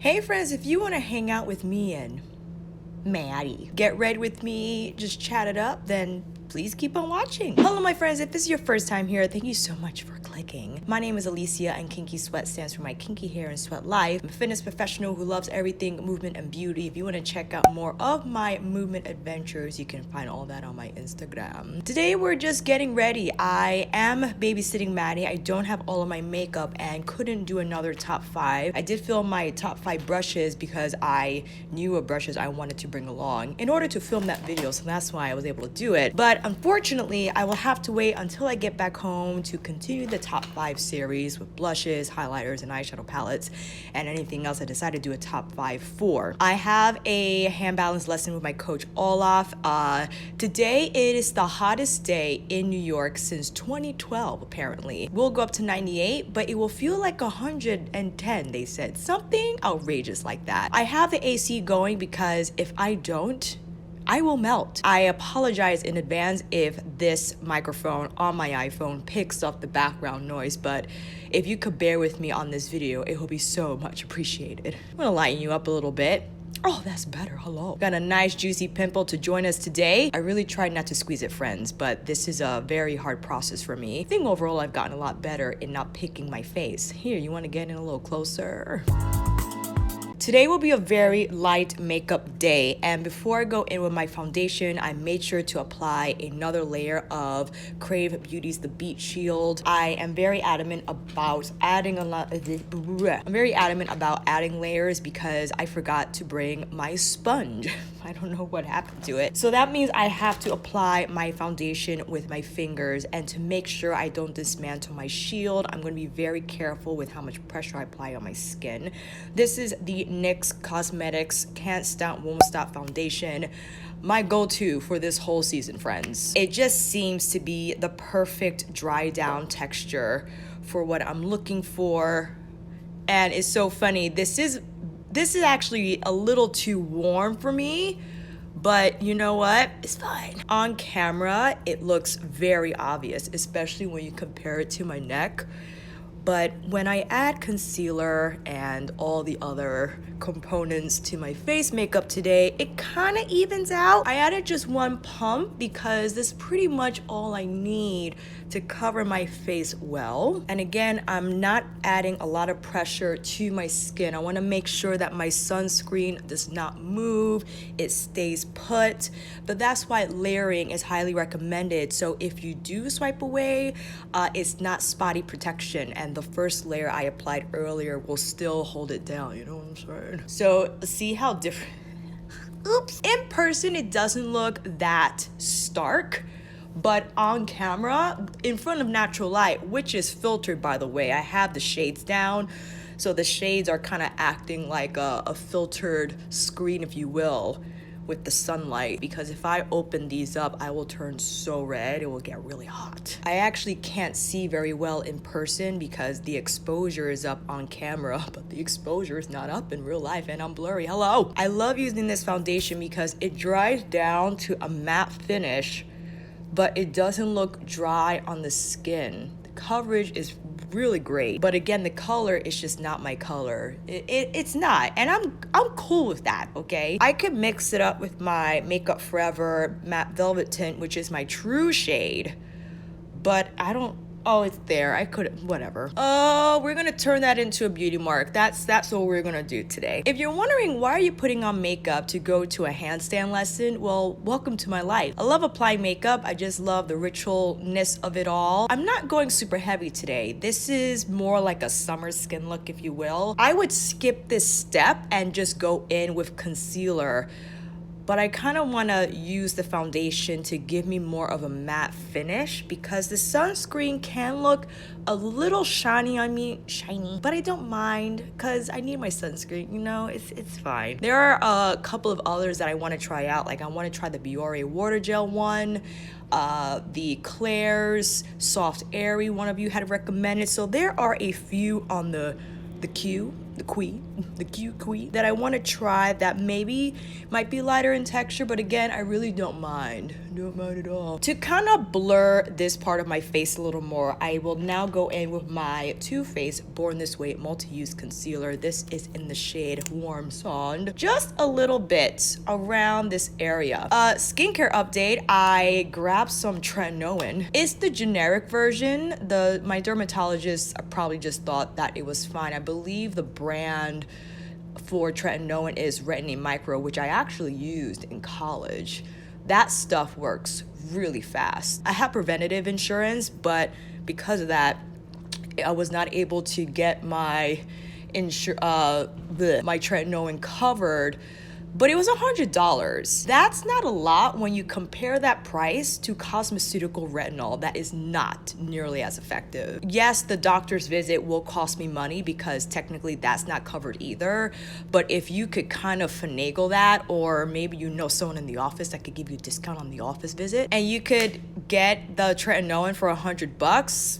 Hey friends, if you want to hang out with me and Maddie, get ready with me, just chat it up, then please keep on watching. Hello my friends, if this is your first time here, thank you so much for clicking. My name is Alicia and Kinky Sweat stands for my kinky hair and sweat life. I'm a fitness professional who loves everything movement and beauty. If you want to check out more of my movement adventures, you can find all that on my Instagram. Today we're just getting ready. I am babysitting Maddie. I don't have all of my makeup and couldn't do another top 5. I did film my top 5 brushes because I knew what brushes I wanted to bring along in order to film that video, so that's why I was able to do it. But unfortunately, I will have to wait until I get back home to continue the top 5 series with blushes, highlighters, and eyeshadow palettes, and anything else I decided to do a top 5 for. I have a hand balance lesson with my coach Olaf. Today it is the hottest day in New York since 2012, apparently. We'll go up to 98, but it will feel like 110, they said. Something outrageous like that. I have the AC going because if I don't, I will melt. I apologize in advance if this microphone on my iPhone picks up the background noise, but if you could bear with me on this video, it will be so much appreciated. I'm gonna lighten you up a little bit. Oh, that's better, hello. Got a nice juicy pimple to join us today. I really tried not to squeeze it, friends, but this is a very hard process for me. I think overall I've gotten a lot better in not picking my face. Here, you wanna get in a little closer? Today will be a very light makeup day, and before I go in with my foundation, I made sure to apply another layer of Crave Beauty's The Beat Shield. I am very adamant about adding layers because I forgot to bring my sponge. I don't know what happened to it. So that means I have to apply my foundation with my fingers, and to make sure I don't dismantle my shield, I'm going to be very careful with how much pressure I apply on my skin. This is the NYX Cosmetics Can't Stop Won't Stop foundation, my go-to for this whole season, friends. It just seems to be the perfect dry down texture for what I'm looking for. And it's so funny, this is actually a little too warm for me, but you know what? It's fine. On camera, it looks very obvious, especially when you compare it to my neck. But when I add concealer and all the other components to my face makeup today, it kind of evens out. I added just one pump because that's pretty much all I need to cover my face well. And again, I'm not adding a lot of pressure to my skin. I want to make sure that my sunscreen does not move, it stays put. But that's why layering is highly recommended. So if you do swipe away, it's not spotty protection, and the first layer I applied earlier will still hold it down, you know what I'm saying? So see how different, oops. In person, it doesn't look that stark, but on camera, in front of natural light, which is filtered by the way, I have the shades down. So the shades are kind of acting like a filtered screen, if you will, with the sunlight, because if I open these up, I will turn so red, it will get really hot. I actually can't see very well in person because the exposure is up on camera, but the exposure is not up in real life and I'm blurry, hello. I love using this foundation because it dries down to a matte finish, but it doesn't look dry on the skin. The coverage is really great, but again, the color is just not my color. It's not, and I'm cool with that, okay? I could mix it up with my Makeup Forever Matte Velvet Tint, which is my true shade, but I don't. Oh, it's there. I could, whatever. Oh, we're gonna turn that into a beauty mark. That's what we're gonna do today. If you're wondering why are you putting on makeup to go to a handstand lesson, well, welcome to my life. I love applying makeup. I just love the ritualness of it all. I'm not going super heavy today. This is more like a summer skin look, if you will. I would skip this step and just go in with concealer, but I kind of want to use the foundation to give me more of a matte finish because the sunscreen can look a little shiny on me, but I don't mind because I need my sunscreen, you know, it's fine. There are a couple of others that I want to try out, like I want to try the Biore Water Gel one, the Claire's Soft Airy, one of you had recommended, so there are a few on the Q that I want to try that maybe might be lighter in texture, but again, I really don't mind. don't mind at all. To kind of blur this part of my face a little more, I will now go in with my Too Faced Born This Way multi-use concealer. This is in the shade Warm Sand. Just a little bit around this area. Skincare update, I grabbed some tretinoin. It's the generic version. My dermatologist probably just thought that it was fine. I believe the brand for tretinoin is Retin-A Micro, which I actually used in college. That stuff works really fast. I have preventative insurance, but because of that, I was not able to get my tretinoin covered, but it was $100. That's not a lot when you compare that price to cosmeceutical retinol that is not nearly as effective. Yes, the doctor's visit will cost me money because technically that's not covered either, but if you could kind of finagle that, or maybe you know someone in the office that could give you a discount on the office visit, and you could get the tretinoin for $100,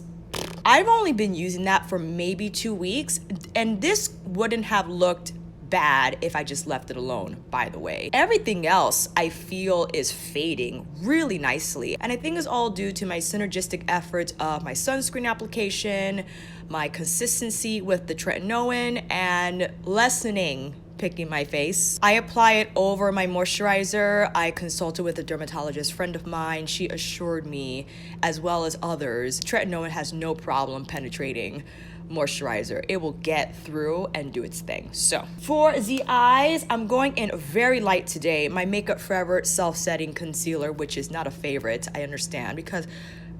I've only been using that for maybe 2 weeks, and this wouldn't have looked bad if I just left it alone, by the way. Everything else I feel is fading really nicely, and I think it's all due to my synergistic efforts of my sunscreen application, my consistency with the tretinoin, and lessening picking my face. I apply it over my moisturizer. I consulted with a dermatologist friend of mine. She assured me, as well as others, tretinoin has no problem penetrating moisturizer. It will get through and do its thing. So for the eyes, I'm going in very light today. My Makeup Forever self-setting concealer, which is not a favorite, I understand, because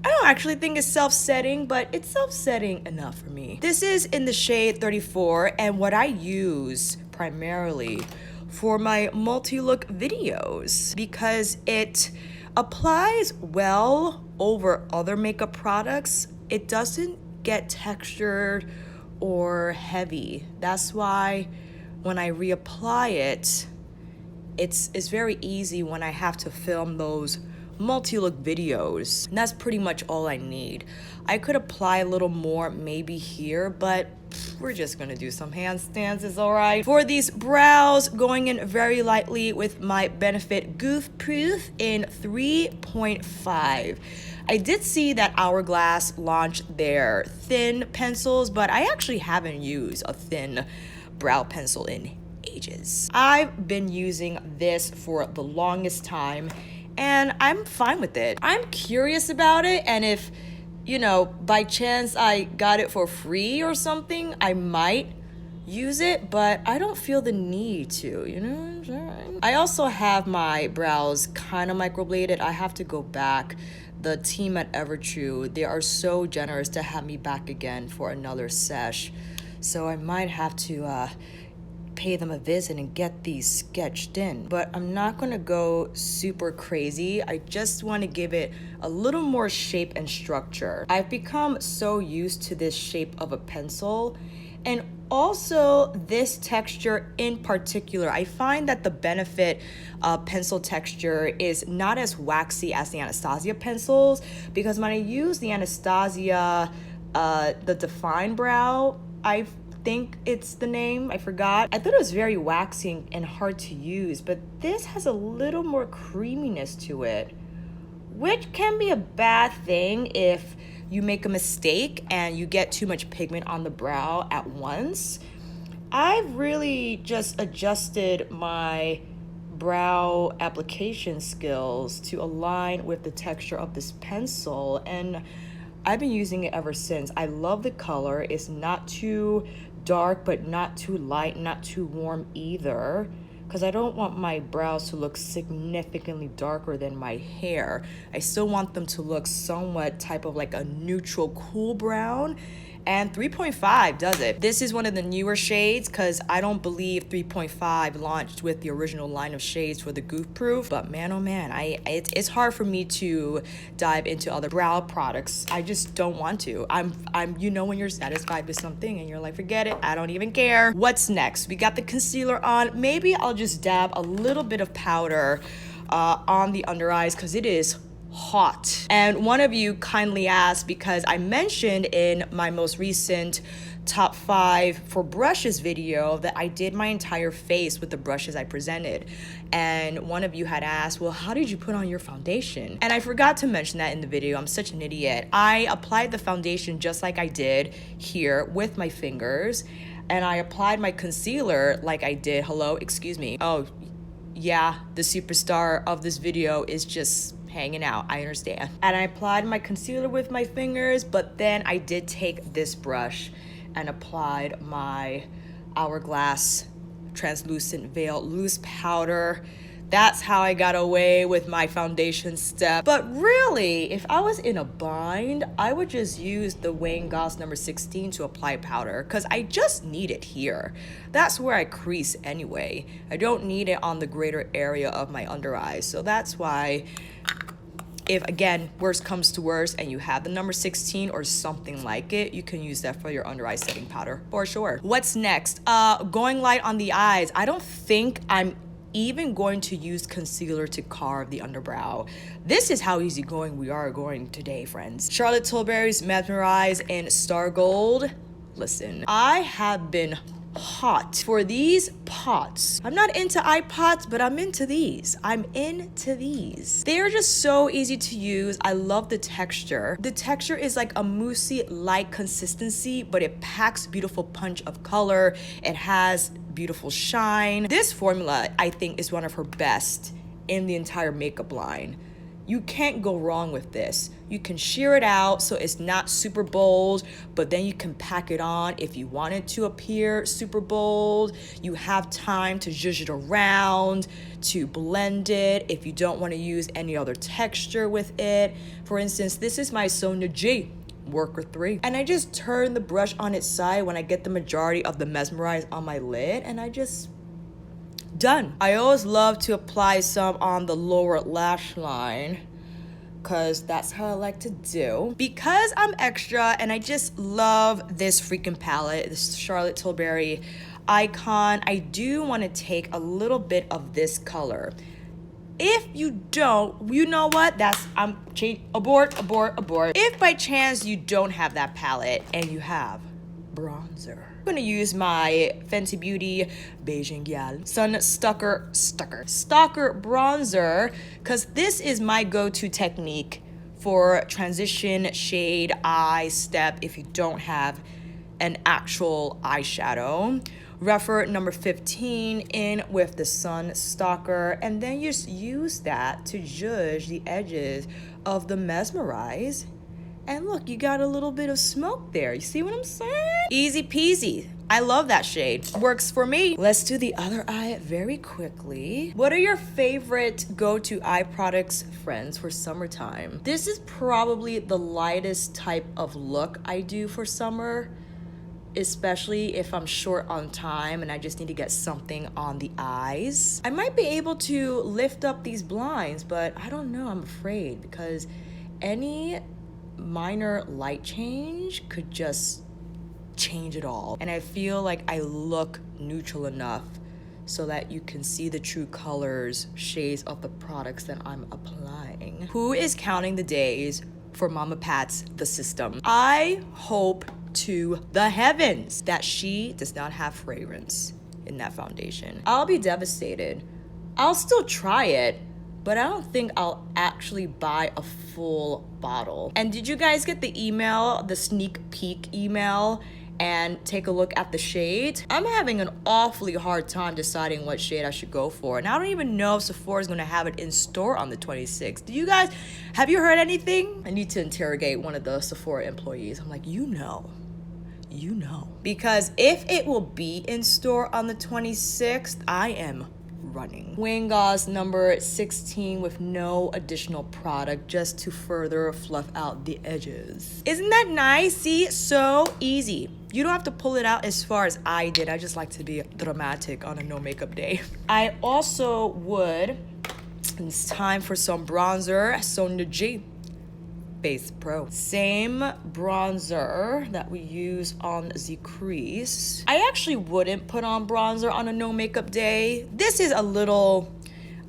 I don't actually think it's self-setting, but it's self-setting enough for me. This is in the shade 34, and what I use primarily for my multi-look videos because it applies well over other makeup products. It doesn't get textured or heavy. That's why when I reapply it, it's very easy when I have to film those multi-look videos. And that's pretty much all I need. I could apply a little more maybe here, but we're just gonna do some handstands, it's all right. For these brows, going in very lightly with my Benefit Goof Proof in 3.5. I did see that Hourglass launched their thin pencils, but I actually haven't used a thin brow pencil in ages. I've been using this for the longest time, and I'm fine with it. I'm curious about it, and if, you know, by chance I got it for free or something, I might use it, but I don't feel the need to, you know what I'm saying? I also have my brows kind of microbladed. I have to go back. The team at Evertrue, they are so generous to have me back again for another sesh. So I might have to pay them a visit and get these sketched in. But I'm not gonna go super crazy. I just wanna give it a little more shape and structure. I've become so used to this shape of a pencil, and also this texture in particular. I find that the Benefit pencil texture is not as waxy as the Anastasia pencils, because when I use the Anastasia, the Define Brow, I think it's the name, I forgot. I thought it was very waxy and hard to use, but this has a little more creaminess to it, which can be a bad thing if you make a mistake and you get too much pigment on the brow at once. I've really just adjusted my brow application skills to align with the texture of this pencil, and I've been using it ever since. I love the color. It's not too dark, but not too light, not too warm either, because I don't want my brows to look significantly darker than my hair. I still want them to look somewhat type of like a neutral cool brown, and 3.5 does it. This is one of the newer shades because I don't believe 3.5 launched with the original line of shades for the Goof Proof, but man oh man, it's hard for me to dive into other brow products. I just don't want to. I'm you know when you're satisfied with something and you're like, forget it, I don't even care. What's next? We got the concealer on. Maybe I'll just dab a little bit of powder on the under eyes because it is hot. And one of you kindly asked, because I mentioned in my most recent top 5 for brushes video that I did my entire face with the brushes I presented. And one of you had asked, well, how did you put on your foundation? And I forgot to mention that in the video. I'm such an idiot. I applied the foundation just like I did here with my fingers. And I applied my concealer like I did. Hello, excuse me. Oh, yeah, the superstar of this video is just hanging out. I understand. And I applied my concealer with my fingers, but then I did take this brush and applied my Hourglass translucent veil loose powder. That's how I got away with my foundation step. But really, if I was in a bind, I would just use the Wayne Goss number 16 to apply powder, because I just need it here. That's where I crease anyway. I don't need it on the greater area of my under eyes. So that's why, if again, worst comes to worst and you have the number 16 or something like it, you can use that for your under eye setting powder for sure. What's next? Going light on the eyes. I don't think I'm even going to use concealer to carve the underbrow. This is how easygoing we are going today, friends. Charlotte Tilbury's Mesmerize in Star Gold. Listen, I have been hot for these pots. I'm not into eye pots, but I'm into these. I'm into these. They're just so easy to use. I love the texture. The texture is like a moussey light consistency, but it packs beautiful punch of color. It has beautiful shine. This formula, I think, is one of her best in the entire makeup line. You can't go wrong with this. You can sheer it out so it's not super bold, but then you can pack it on if you want it to appear super bold. You have time to zhuzh it around, to blend it if you don't want to use any other texture with it. For instance, this is my Sonia G Worker 3. And I just turn the brush on its side when I get the majority of the Mesmerize on my lid, and I just done. I always love to apply some on the lower lash line because that's how I like to do. Because I'm extra and I just love this freaking palette, this Charlotte Tilbury Icon, I do want to take a little bit of this color. If you don't, you know what? Abort. If by chance you don't have that palette and you have bronzer, I'm gonna use my Fenty Beauty Bajan Gyal Sun Stalk'r bronzer, because this is my go-to technique for transition shade eye step if you don't have an actual eyeshadow. Refer number 15 in with the Sun Stalk'r, and then you just use that to zhuzh the edges of the Mesmerize. And look, you got a little bit of smoke there. You see what I'm saying? Easy peasy. I love that shade. Works for me. Let's do the other eye very quickly. What are your favorite go-to eye products, friends, for summertime? This is probably the lightest type of look I do for summer, especially if I'm short on time and I just need to get something on the eyes. I might be able to lift up these blinds, but I don't know, I'm afraid, because any minor light change could just change it all. And I feel like I look neutral enough so that you can see the true colors, shades of the products that I'm applying. Who is counting the days for Mama Pat's The System? I hope to the heavens that she does not have fragrance in that foundation. I'll be devastated. I'll still try it, but I don't think I'll actually buy a full bottle. And did you guys get the email, the sneak peek email, and take a look at the shade? I'm having an awfully hard time deciding what shade I should go for. And I don't even know if Sephora is gonna have it in store on the 26th. Do you guys, have you heard anything? I need to interrogate one of the Sephora employees. I'm like, you know. Because if it will be in store on the 26th, I am running. Wayne Goss number 16 with no additional product, just to further fluff out the edges. Isn't that nice? See, so easy. You don't have to pull it out as far as I did. I just like to be dramatic on a no makeup day. I also would, it's time for some bronzer, Sonia G Base Pro. Same bronzer that we use on the crease. I actually wouldn't put on bronzer on a no makeup day. This is a little,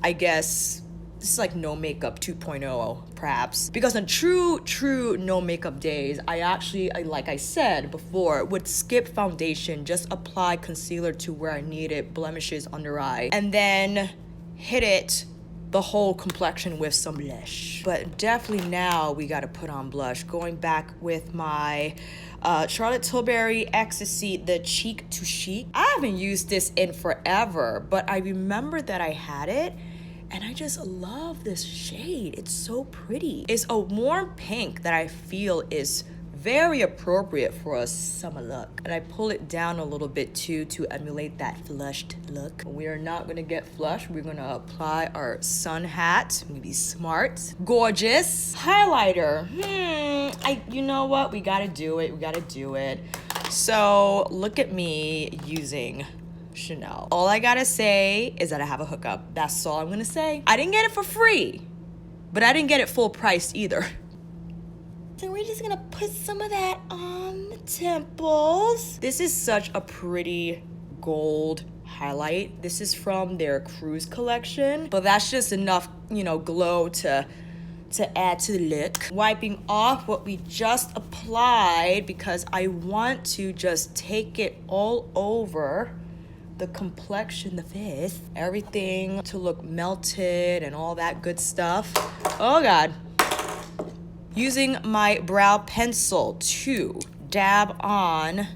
I guess, this is like no makeup 2.0 perhaps, because on true no makeup days, I like I said before, would skip foundation, just apply concealer to where I need it, blemishes, under eye, and then hit it the whole complexion with some blush. But definitely now we gotta put on blush. Going back with my Charlotte Tilbury Ecstasy, the Cheek to Chic. I haven't used this in forever, but I remember that I had it, and I just love this shade. It's so pretty. It's a warm pink that I feel is very appropriate for a summer look. And I pull it down a little bit too to emulate that flushed look. We are not gonna get flushed. We're gonna apply our sun hat. I'm gonna be smart. Gorgeous. Highlighter. You know what? We gotta do it. We gotta do it. So look at me using Chanel. All I gotta say is that I have a hookup. That's all I'm gonna say. I didn't get it for free, but I didn't get it full priced either. So we're just gonna put some of that on the temples. This is such a pretty gold highlight. This is from their cruise collection, but that's just enough, you know, glow to add to the look. Wiping off what we just applied because I want to just take it all over the complexion, the face, everything to look melted and all that good stuff. Oh God. Using my brow pencil to dab on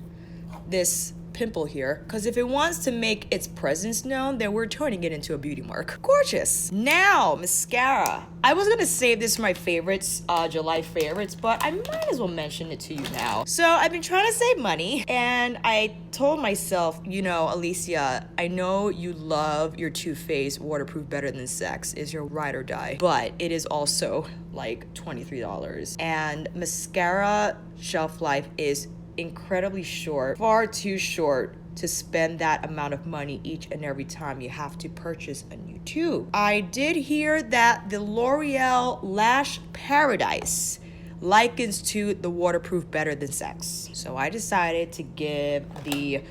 this pimple here, because if it wants to make its presence known, then we're turning it into a beauty mark. Gorgeous. Now, mascara. I was gonna save this for my favorites, July favorites, but I might as well mention it to you now. So I've been trying to save money, and I told myself, you know, Alicia, I know you love your Too Faced Waterproof Better Than Sex is your ride or die, but it is also like $23. And mascara shelf life is incredibly short, far too short to spend that amount of money each and every time you have to purchase a new tube. I did hear that the L'Oreal Lash Paradise likens to the Waterproof Better Than Sex. So I decided to give the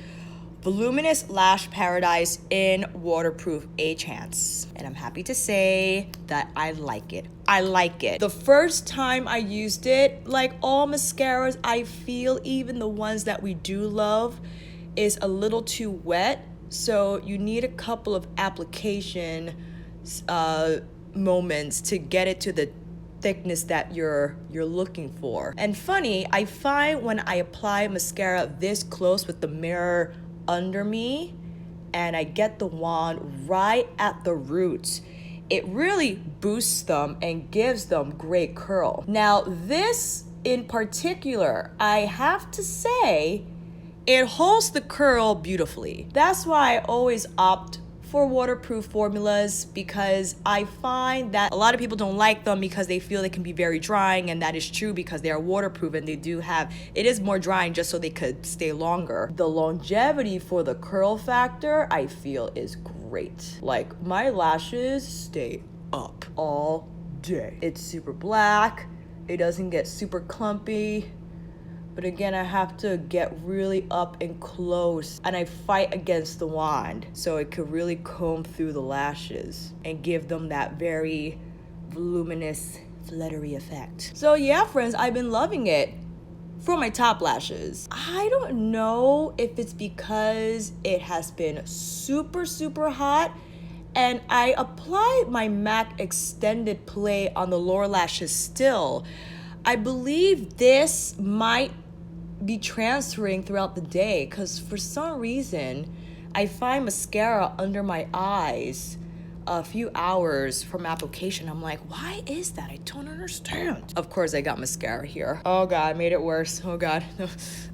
Voluminous Lash Paradise in Waterproof a chance. And I'm happy to say that I like it. I like it. The first time I used it, like all mascaras, I feel even the ones that we do love is a little too wet. So you need a couple of application moments to get it to the thickness that you're looking for. And funny, I find when I apply mascara this close with the mirror under me and I get the wand right at the roots, it really boosts them and gives them great curl. Now this in particular, I have to say, it holds the curl beautifully. That's why I always opt for waterproof formulas, because I find that a lot of people don't like them because they feel they can be very drying, and that is true because they are waterproof and they do have, it is more drying just so they could stay longer. The longevity for the curl factor, I feel, is great. Like my lashes stay up all day. It's super black, it doesn't get super clumpy. But again, I have to get really up and close, and I fight against the wand so it could really comb through the lashes and give them that very voluminous, fluttery effect. So yeah, friends, I've been loving it for my top lashes. I don't know if it's because it has been super, super hot, and I applied my MAC Extended Play on the lower lashes still. I believe this might be transferring throughout the day, because for some reason I find mascara under my eyes a few hours from application. I'm like, why is that? I don't understand. Of course I got mascara here. Oh God, I made it worse. Oh God.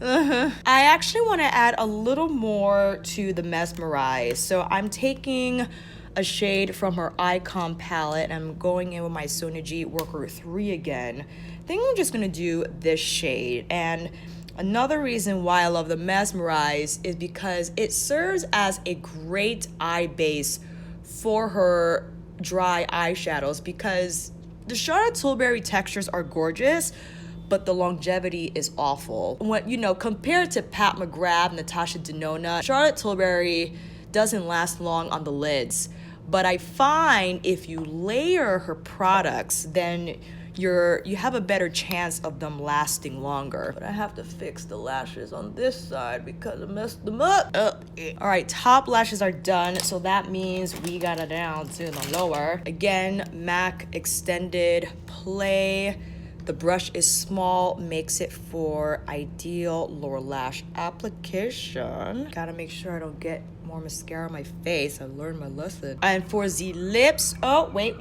I actually want to add a little more to the Mesmerize. So I'm taking a shade from her Icon palette, and I'm going in with my Sonaji Worker 3 again. I think I'm just gonna do this shade. And another reason why I love the Mesmerize is because it serves as a great eye base for her dry eyeshadows, because the Charlotte Tilbury textures are gorgeous, but the longevity is awful. When, you know, compared to Pat McGrath, Natasha Denona, Charlotte Tilbury doesn't last long on the lids. But I find if you layer her products, then you have a better chance of them lasting longer. But I have to fix the lashes on this side because I messed them up. All right, top lashes are done, so that means we got it down to the lower. Again, MAC Extended Play. The brush is small, makes it for ideal lower lash application. Gotta make sure I don't get more mascara on my face. I learned my lesson. And for the lips, oh, wait.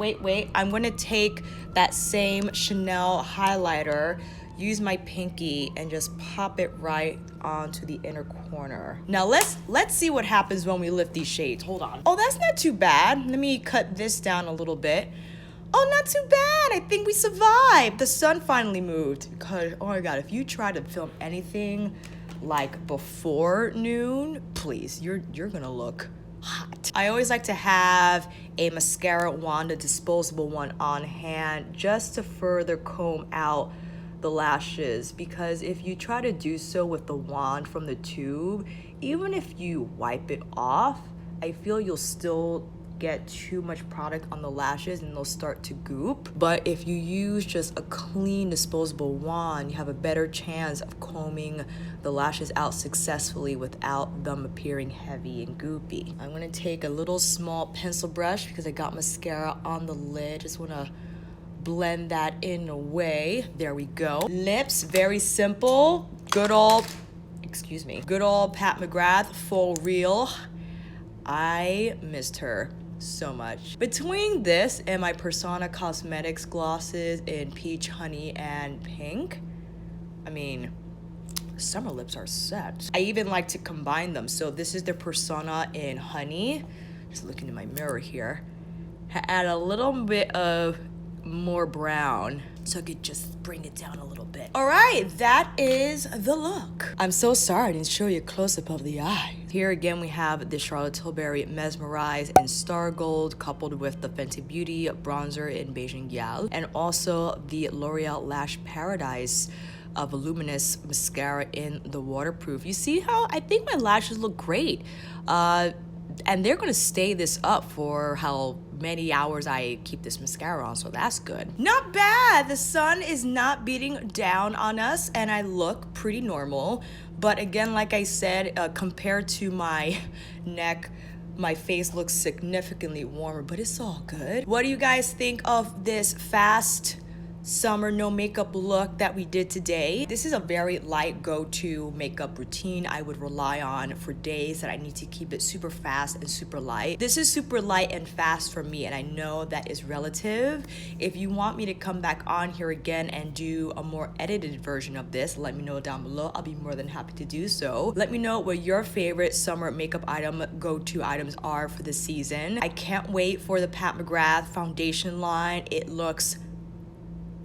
I'm gonna take that same Chanel highlighter, use my pinky, and just pop it right onto the inner corner. Now let's see what happens when we lift these shades. Hold on. Oh, that's not too bad. Let me cut this down a little bit. Oh, not too bad. I think we survived. The sun finally moved. Because, oh my God, if you try to film anything like before noon, please, you're gonna look hot. I always like to have a mascara wand, a disposable one on hand, just to further comb out the lashes, because if you try to do so with the wand from the tube, even if you wipe it off, I feel you'll still get too much product on the lashes and they'll start to goop. But if you use just a clean disposable wand, you have a better chance of combing the lashes out successfully without them appearing heavy and goopy. I'm gonna take a little small pencil brush because I got mascara on the lid. Just wanna blend that in away. There we go. Lips, very simple. Good old Pat McGrath, full real. I missed her so much. Between this and my Persona Cosmetics glosses in peach, honey, and pink, I mean, summer lips are set. I even like to combine them. So this is the Persona in honey. Just looking in my mirror here. Add a little bit of more brown so I could just bring it down a little bit. All right, that is the look. I'm so sorry I didn't show you a close-up of the eye. Here again, we have the Charlotte Tilbury Mesmerize in Star Gold, coupled with the Fenty Beauty bronzer in Bajan Gyal, and also the L'Oreal Lash Paradise voluminous mascara in the waterproof. You see how I think my lashes look great, and they're gonna stay this up for how many hours I keep this mascara on, so that's good. Not bad. The sun is not beating down on us and I look pretty normal. But again, like I said, compared to my neck, my face looks significantly warmer, but it's all good. What do you guys think of this fast summer no makeup look that we did today? This is a very light go-to makeup routine I would rely on for days that I need to keep it super fast and super light. This is super light and fast for me, and I know that is relative. If you want me to come back on here again and do a more edited version of this, let me know down below. I'll be more than happy to do so. Let me know what your favorite summer makeup item go-to items are for the season. I can't wait for the Pat McGrath foundation line. It looks,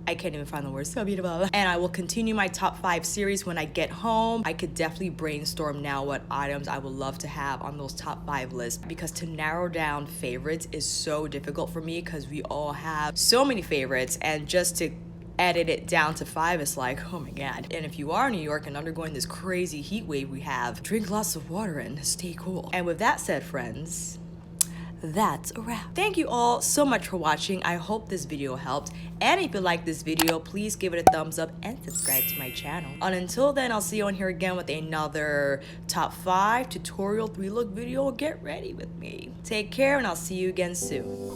I can't even find the words, so beautiful. And I will continue my top 5 series when I get home. I could definitely brainstorm now what items I would love to have on those top 5 lists, because to narrow down favorites is so difficult for me because we all have so many favorites, and just to edit it down to 5 is like, oh my God. And if you are in New York and undergoing this crazy heat wave we have, drink lots of water and stay cool. And with that said, friends, that's a wrap. Thank you all so much for watching. I hope this video helped. And if you like this video, please give it a thumbs up and subscribe to my channel. And until then, I'll see you on here again with another top 5 tutorial 3-look video. Get ready with me. Take care, and I'll see you again soon.